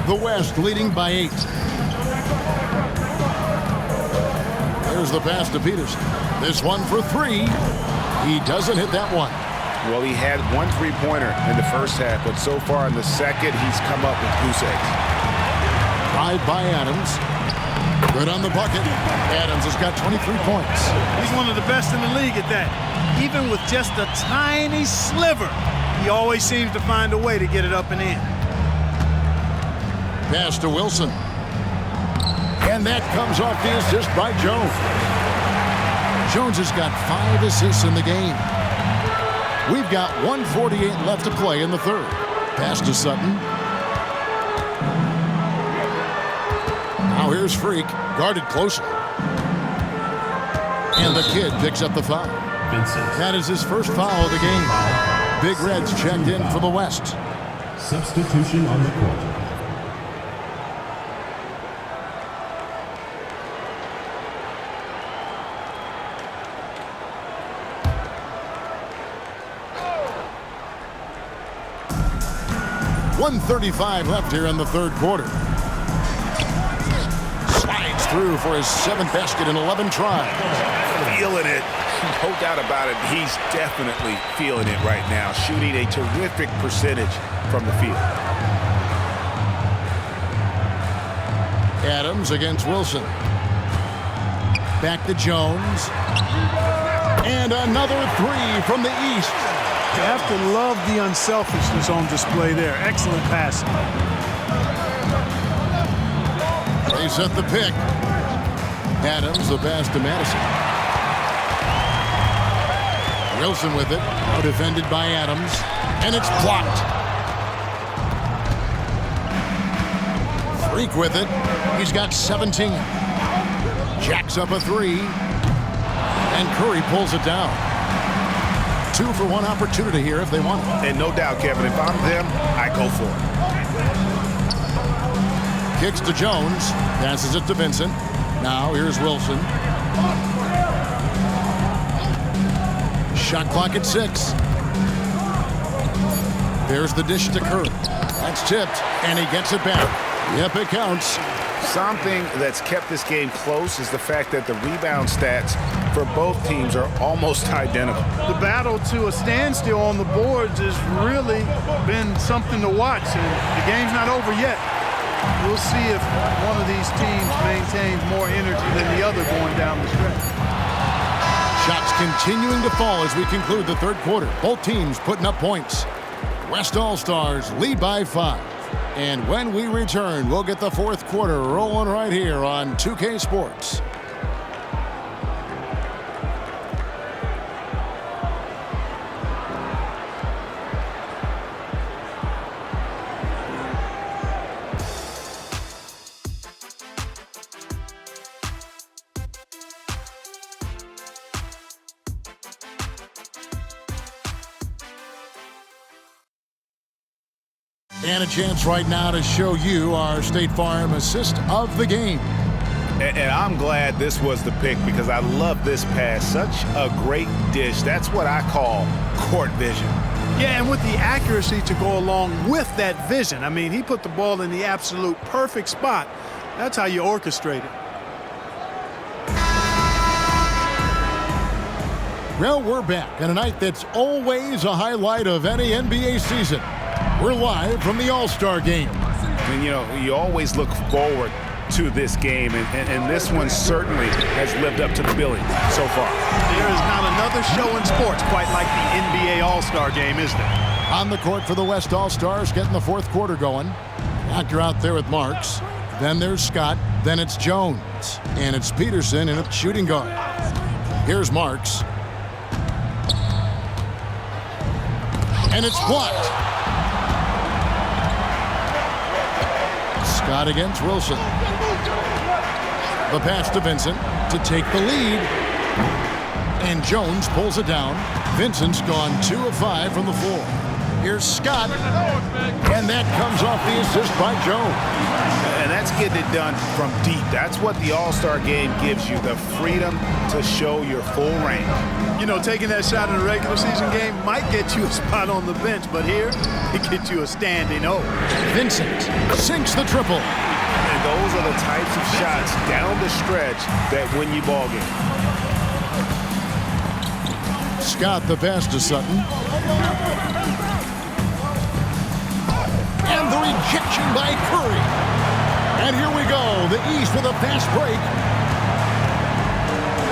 [SPEAKER 1] The West leading by 8. There's the pass to Peterson. This one for 3. He doesn't hit that one.
[SPEAKER 2] Well, he had 1 3-pointer in the first half, but so far in the second, he's come up with goose eggs.
[SPEAKER 1] Drive by Adams. Good on the bucket. Adams has got 23 points.
[SPEAKER 3] He's one of the best in the league at that. Even with just a tiny sliver, he always seems to find a way to get it up and in.
[SPEAKER 1] Pass to Wilson. And that comes off the assist by Jones. Jones has got 5 assists in the game. We've got 1:48 left to play in the third. Pass to Sutton. Now here's Freak, guarded closely. And the kid picks up the foul.
[SPEAKER 4] Vincent.
[SPEAKER 1] That is his first foul of the game. Big Reds checked in for the West.
[SPEAKER 4] Substitution on the court.
[SPEAKER 1] .135 left here in the third quarter. Slides through for his 7th basket in 11 tries.
[SPEAKER 2] Feeling it. No doubt about it. He's definitely feeling it right now. Shooting a terrific percentage from the field.
[SPEAKER 1] Adams against Wilson. Back to Jones. And another three from the east.
[SPEAKER 3] You have to love the unselfishness on display there. Excellent passing.
[SPEAKER 1] They set the pick. Adams, the pass to Madison. Wilson with it. Now defended by Adams. And it's blocked. Freak with it. He's got 17. Jacks up a three. And Curry pulls it down. 2 for 1 opportunity here if they want it.
[SPEAKER 2] And no doubt, Kevin, if I'm them, I go for it.
[SPEAKER 1] Kicks to Jones. Passes it to Vincent. Now here's Wilson. Shot clock at 6. There's the dish to Curry. That's tipped, and he gets it back. Yep, it counts.
[SPEAKER 2] Something that's kept this game close is the fact that the rebound stats for both teams are almost identical.
[SPEAKER 3] The battle to a standstill on the boards has really been something to watch, and the game's not over yet. We'll see if one of these teams maintains more energy than the other going down the stretch.
[SPEAKER 1] Shots continuing to fall as we conclude the third quarter. Both teams putting up points. West All-Stars lead by 5. And when we return, we'll get the fourth quarter rolling right here on 2K Sports. And a chance right now to show you our State Farm assist of the game.
[SPEAKER 2] And I'm glad this was the pick because I love this pass. Such a great dish. That's what I call court vision.
[SPEAKER 3] Yeah, and with the accuracy to go along with that vision. I mean, he put the ball in the absolute perfect spot. That's how you orchestrate it.
[SPEAKER 1] Well, we're back on a night that's always a highlight of any NBA season. We're live from the All-Star Game.
[SPEAKER 2] And, you know, you always look forward to this game, and this one certainly has lived up to the billing so far.
[SPEAKER 3] There is not another show in sports quite like the NBA All-Star Game, is there?
[SPEAKER 1] On the court for the West All-Stars, getting the fourth quarter going. Actor out there with Marks. Then there's Scott. Then it's Jones. And it's Peterson in a shooting guard. Here's Marks. And it's blocked. Scott against Wilson. The pass to Vincent to take the lead. And Jones pulls it down. Vincent's gone 2 of 5 from the floor. Here's Scott. And that comes off the assist by Jones.
[SPEAKER 2] And that's getting it done from deep. That's what the All-Star Game gives you, the freedom to show your full range.
[SPEAKER 3] You know, taking that shot in a regular season game might get you a spot on the bench, but here, it gets you a standing O.
[SPEAKER 1] Vincent sinks the triple.
[SPEAKER 2] And those are the types of shots down the stretch that win you ball game.
[SPEAKER 1] Scott the pass to Sutton. And the rejection by Curry. And here we go, the East with a fast break.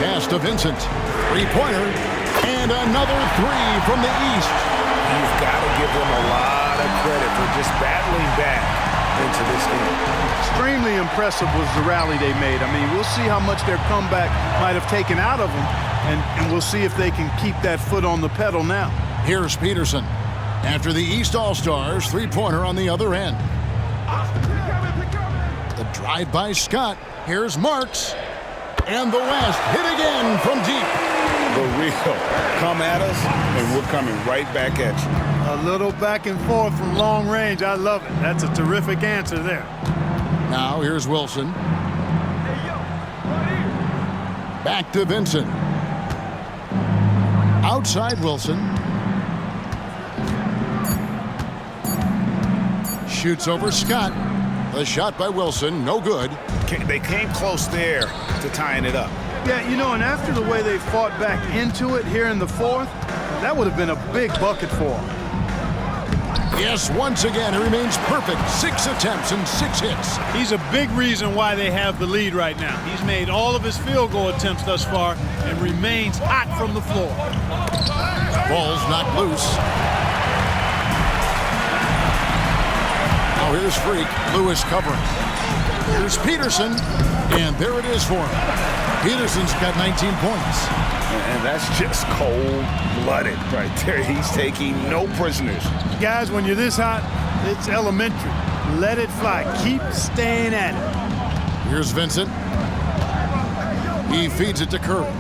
[SPEAKER 1] Pass to Vincent. Three-pointer. And another three from the East.
[SPEAKER 2] You've got to give them a lot of credit for just battling back into this game.
[SPEAKER 3] Extremely impressive was the rally they made. I mean, we'll see how much their comeback might have taken out of them, and we'll see if they can keep that foot on the pedal now.
[SPEAKER 1] Here's Peterson. After the East All-Stars, three-pointer on the other end. The drive by Scott. Here's Marks. And the West hit again from deep.
[SPEAKER 2] The real. Come at us, and we're coming right back at you.
[SPEAKER 3] A little back and forth from long range. I love it. That's a terrific answer there.
[SPEAKER 1] Now here's Wilson. Back to Vincent. Outside Wilson. Shoots over Scott. The shot by Wilson, no good.
[SPEAKER 2] They came close there to tying it up.
[SPEAKER 3] Yeah, you know, and after the way they fought back into it here in the fourth, that would have been a big bucket for them.
[SPEAKER 1] Yes, once again, he remains perfect. 6 attempts and 6 hits.
[SPEAKER 7] He's a big reason why they have the lead right now. He's made all of his field goal attempts thus far and remains hot from the floor.
[SPEAKER 1] Ball's knocked loose. Now here's Freak. Lewis covering. Here's Peterson. And there it is for him. Peterson's got 19 points.
[SPEAKER 2] And that's just cold-blooded right there. He's taking no prisoners.
[SPEAKER 3] Guys, when you're this hot, it's elementary. Let it fly. Keep staying at it.
[SPEAKER 1] Here's Vincent. He feeds it to Curry.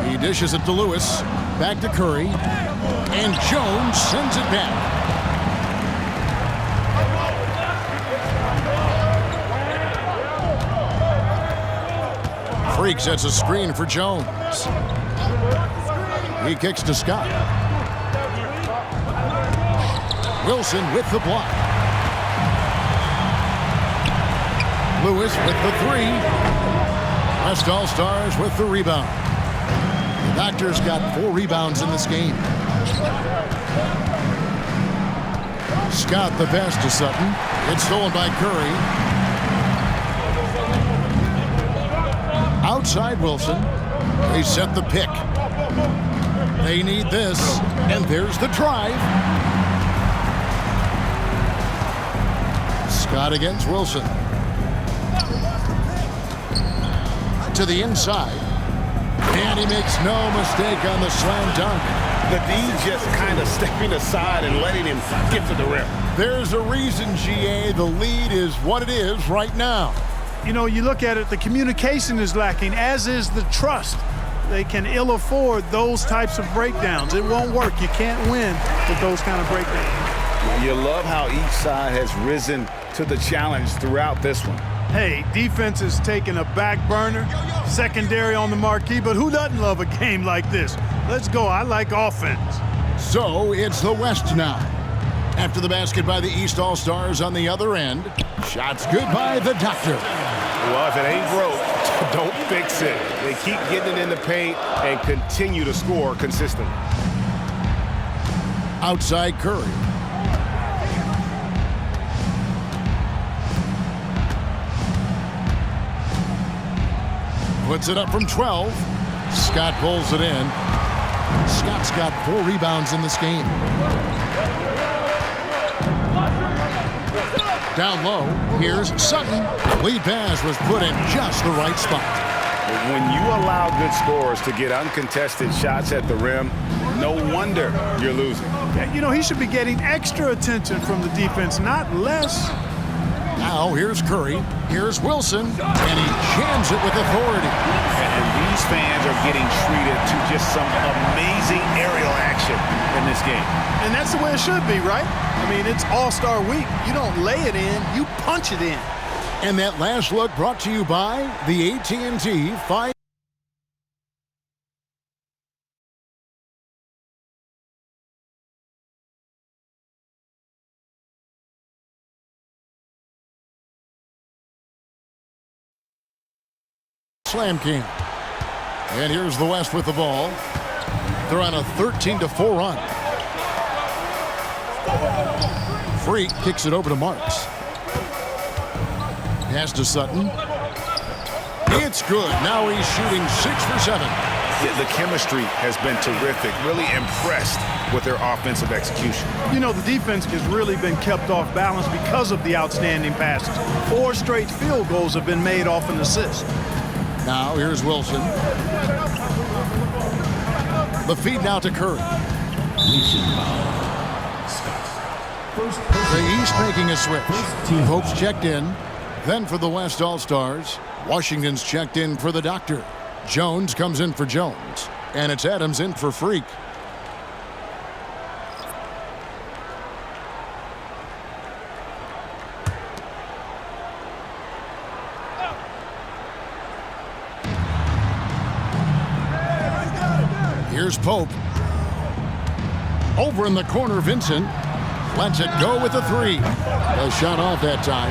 [SPEAKER 1] He dishes it to Lewis. Back to Curry. And Jones sends it back. Freak sets a screen for Jones. He kicks to Scott. Wilson with the block. Lewis with the 3. West All-Stars with the rebound. The Doctors got 4 rebounds in this game. Scott the pass to Sutton. It's stolen by Curry. Outside Wilson. They set the pick. They need this. And there's the drive. Scott against Wilson. To the inside. And he makes no mistake on the slam dunk.
[SPEAKER 2] The D just kind of stepping aside and letting him get to the rim.
[SPEAKER 1] There's a reason, GA, the lead is what it is right now.
[SPEAKER 3] You know, you look at it, the communication is lacking, as is the trust. They can ill afford those types of breakdowns. It won't work. You can't win with those kind of breakdowns.
[SPEAKER 2] You love how each side has risen to the challenge throughout this one.
[SPEAKER 3] Hey, defense is taking a back burner, secondary on the marquee, but who doesn't love a game like this? Let's go. I like offense.
[SPEAKER 1] So it's the West now. After the basket by the East All-Stars on the other end. Shots good by the Doctor.
[SPEAKER 5] Well, if it ain't broke, don't fix it. They keep getting it in the paint and continue to score consistently.
[SPEAKER 1] Outside Curry. Puts it up from 12. Scott pulls it in. Scott's got 4 rebounds in this game. Down low, here's Sutton. Lead pass was put in just the right spot.
[SPEAKER 2] When you allow good scorers to get uncontested shots at the rim, no wonder you're losing.
[SPEAKER 3] You know, he should be getting extra attention from the defense, not less.
[SPEAKER 1] Now here's Curry. Here's Wilson. And he jams it with authority.
[SPEAKER 2] And these fans are getting treated to just some amazing aerial action in this game.
[SPEAKER 3] And that's the way it should be, right? I mean, it's All-Star Week. You don't lay it in, you punch it in.
[SPEAKER 1] And that last look brought to you by the AT&T 5. Slam King. And here's the West with the ball. They're on a 13-4 run. Freak kicks it over to Marks. Pass to Sutton. It's good. Now he's shooting 6 for 7.
[SPEAKER 2] Yeah, the chemistry has been terrific. Really impressed with their offensive execution.
[SPEAKER 3] You know, the defense has really been kept off balance because of the outstanding passes. 4 straight field goals have been made off an assist.
[SPEAKER 1] Now here's Wilson. The feed now to Curry.
[SPEAKER 4] First
[SPEAKER 1] The East making a switch.
[SPEAKER 4] First team
[SPEAKER 1] Pope's
[SPEAKER 4] foul.
[SPEAKER 1] checked in. Then for the West All-Stars, Washington's checked in for the Doctor. Jones comes in for Jones. And it's Adams in for Freak. Here's Pope. Over in the corner, Vincent lets it go with a three. A shot off that time.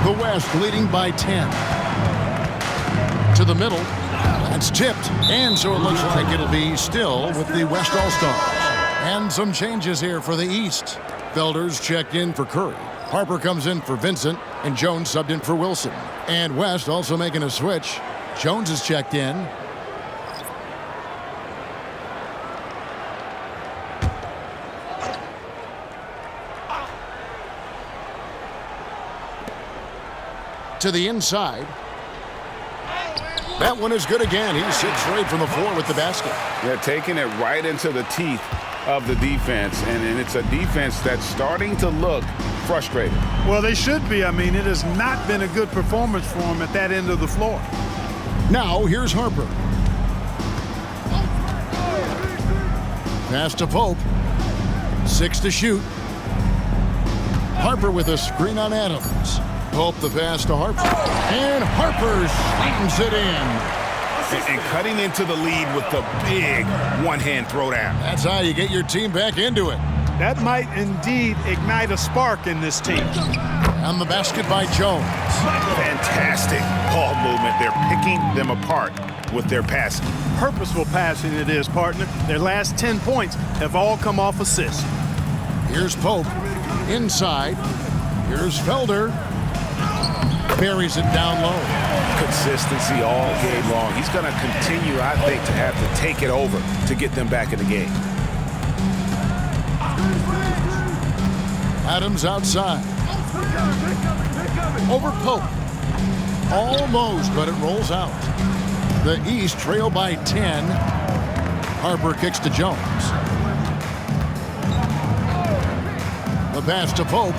[SPEAKER 1] The West leading by 10. To the middle. That's tipped. And so it looks like it'll be still with the West All-Stars. And some changes here for the East. Felder's checked in for Curry. Harper comes in for Vincent. And Jones subbed in for Wilson. And West also making a switch. Jones is checked in. To the inside. That one is good again. He's 6 straight from the floor with the basket.
[SPEAKER 2] They're taking it right into the teeth of the defense, and it's a defense that's starting to look frustrated.
[SPEAKER 3] Well, they should be. I mean, it has not been a good performance for them at that end of the floor.
[SPEAKER 1] Now, here's Harper. Pass to Pope. 6 to shoot. Harper with a screen on Adams. Pope the pass to Harper. And Harper slams it in.
[SPEAKER 2] And cutting into the lead with the big one-hand throwdown.
[SPEAKER 1] That's how you get your team back into it.
[SPEAKER 3] That might indeed ignite a spark in this team.
[SPEAKER 1] And the basket by Jones.
[SPEAKER 2] Fantastic ball movement. They're picking them apart with their passing.
[SPEAKER 3] Purposeful passing it is, partner. Their last 10 points have all come off assists.
[SPEAKER 1] Here's Pope. Inside. Here's Felder. Buries it down low.
[SPEAKER 2] Consistency all game long. He's going to continue, I think, to have to take it over to get them back in the game.
[SPEAKER 1] Adams outside. Over Pope. Almost, but it rolls out. The East trail by 10. Harper kicks to Jones. The pass to Pope.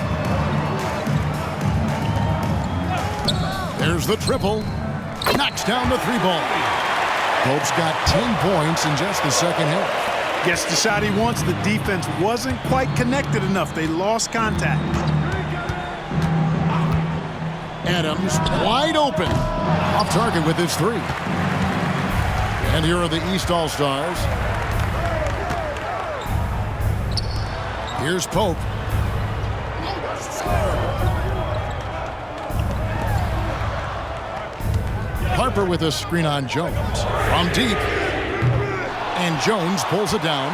[SPEAKER 1] There's the triple. Knocks down the 3-ball. Pope's got 10 points in just the second half.
[SPEAKER 3] Gets the shot he wants. The defense wasn't quite connected enough. They lost contact.
[SPEAKER 1] Adams wide open. Off target with his 3. And here are the East All-Stars. Here's Pope. Harper with a screen on Jones. From deep. And Jones pulls it down.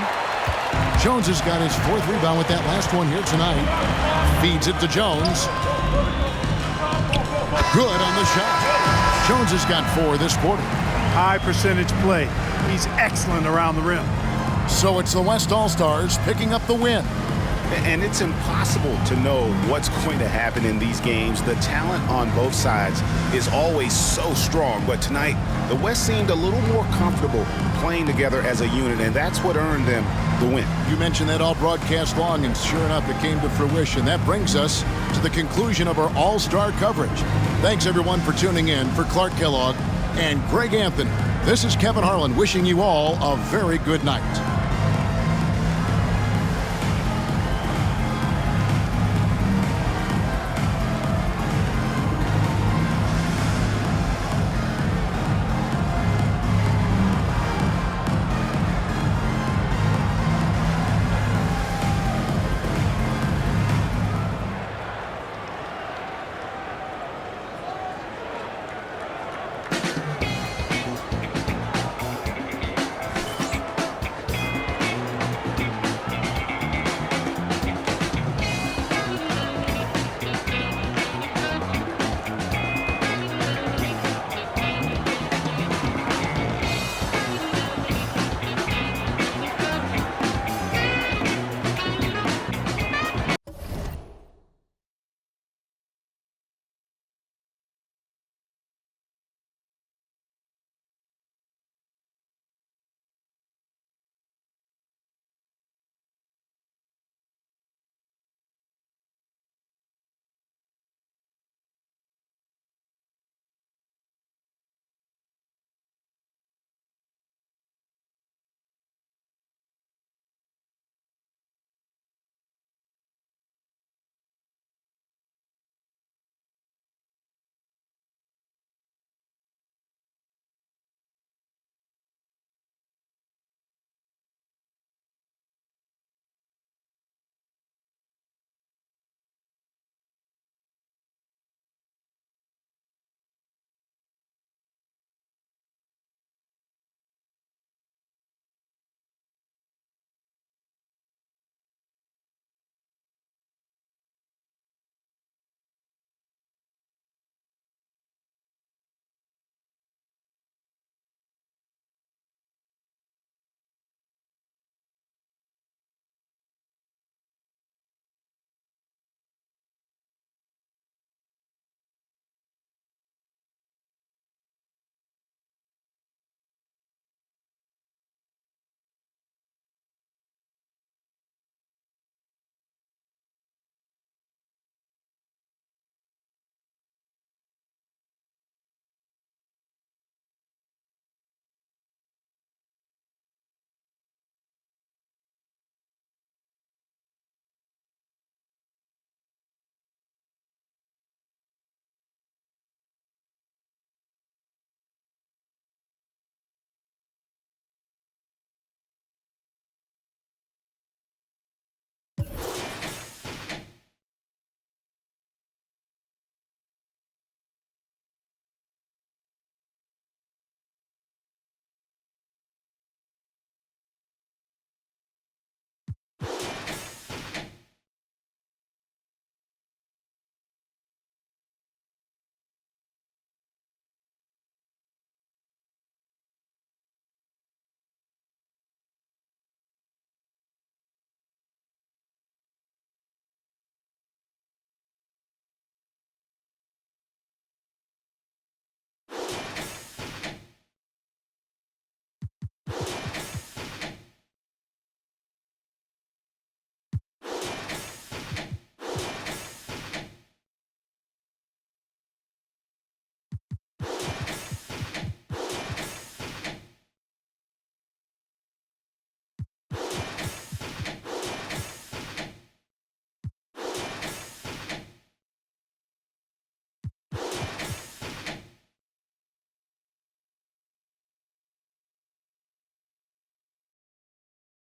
[SPEAKER 1] Jones has got his 4th rebound with that last one here tonight. Feeds it to Jones. Good on the shot. Jones has got 4 this quarter.
[SPEAKER 3] High percentage play. He's excellent around the rim.
[SPEAKER 1] So it's the West All-Stars picking up the win.
[SPEAKER 2] And it's impossible to know what's going to happen in these games. The talent on both sides is always so strong. But tonight, the West seemed a little more comfortable playing together as a unit, and that's what earned them the win.
[SPEAKER 1] You mentioned that all broadcast long, and sure enough, it came to fruition. That brings us to the conclusion of our All-Star coverage. Thanks, everyone, for tuning in. For Clark Kellogg and Greg Anthony, this is Kevin Harlan wishing you all a very good night.